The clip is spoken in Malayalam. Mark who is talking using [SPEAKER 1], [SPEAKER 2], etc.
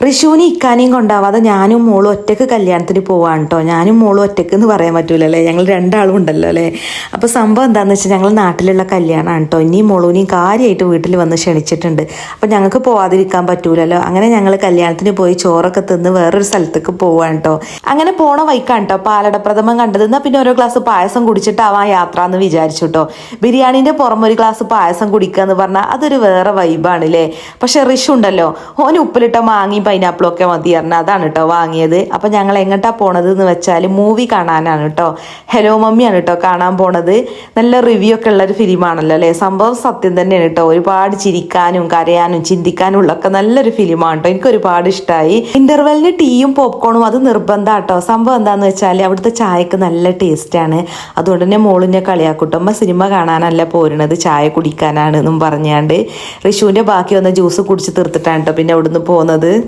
[SPEAKER 1] റിഷുവിന് ഇക്കാനെയും കൊണ്ടാവാതെ ഞാനും മോളും ഒറ്റക്ക് കല്യാണത്തിന് പോവാണ് കേട്ടോ. ഞാനും മോളും ഒറ്റക്ക് എന്ന് പറയാൻ പറ്റൂലല്ലേ, ഞങ്ങൾ രണ്ടാളും ഉണ്ടല്ലോ അല്ലേ. അപ്പോൾ സംഭവം എന്താണെന്ന് വെച്ചാൽ ഞങ്ങൾ നാട്ടിലുള്ള കല്യാണമാണ് കേട്ടോ. ഇനിയും മോളൂനെയും കാര്യമായിട്ട് വീട്ടിൽ വന്ന് ക്ഷണിച്ചിട്ടുണ്ട്. അപ്പോൾ ഞങ്ങൾക്ക് പോവാതിരിക്കാൻ പറ്റൂലല്ലോ. അങ്ങനെ ഞങ്ങൾ കല്യാണത്തിന് പോയി ചോറൊക്കെ തിന്ന് വേറൊരു സ്ഥലത്തേക്ക് പോവാണ് കേട്ടോ. അങ്ങനെ പോണ വൈക്കാണ് കേട്ടോ പാലടപ്രഥമൻ കണ്ടത്. എന്നാൽ പിന്നെ ഓരോ ഗ്ലാസ് പായസം കുടിച്ചിട്ടാവാൻ യാത്ര എന്ന് വിചാരിച്ചു കേട്ടോ. ബിരിയാണീൻ്റെ പുറമെ ഒരു ഗ്ലാസ് പായസം കുടിക്കുക എന്ന് പറഞ്ഞാൽ അതൊരു വേറെ വൈബാണ് അല്ലേ. പക്ഷെ റിഷു ഉണ്ടല്ലോ, ഓന് ഉപ്പിലിട്ട മാങ്ങി പൈനാപ്പിളും ഒക്കെ മതി പറഞ്ഞാൽ അതാണ് കേട്ടോ വാങ്ങിയത്. അപ്പം ഞങ്ങൾ എങ്ങോട്ടാ പോണത് എന്ന് വെച്ചാൽ മൂവി കാണാനാണ് കേട്ടോ. ഹലോ മമ്മിയാണ് കേട്ടോ കാണാൻ പോണത്. നല്ല റിവ്യൂ ഒക്കെ ഉള്ളൊരു ഫിലിമാണല്ലോ അല്ലേ. സംഭവം സത്യം തന്നെയാണ് കേട്ടോ. ഒരുപാട് ചിരിക്കാനും കരയാനും ചിന്തിക്കാനും ഉള്ളൊക്കെ നല്ലൊരു ഫിലിമാണ് കേട്ടോ. എനിക്ക് ഒരുപാട് ഇഷ്ടമായി. ഇന്റർവെല്ലിന് ടീയും പോപ്കോണും അത് നിർബന്ധം കേട്ടോ. സംഭവം എന്താന്ന് വെച്ചാൽ അവിടുത്തെ ചായക്ക് നല്ല ടേസ്റ്റാണ്. അതുകൊണ്ട് തന്നെ മോളിനെ കളിയാക്കൂട്ടോ, അമ്മ സിനിമ കാണാനല്ല പോരുന്നത് ചായ കുടിക്കാനാണ് എന്നും പറഞ്ഞാണ്ട് റിഷുവിൻ്റെ ബാക്കി വന്ന ജ്യൂസ് കുടിച്ച് തീർത്തിട്ടാണ് കേട്ടോ പിന്നെ അവിടുന്ന് പോകുന്നത്.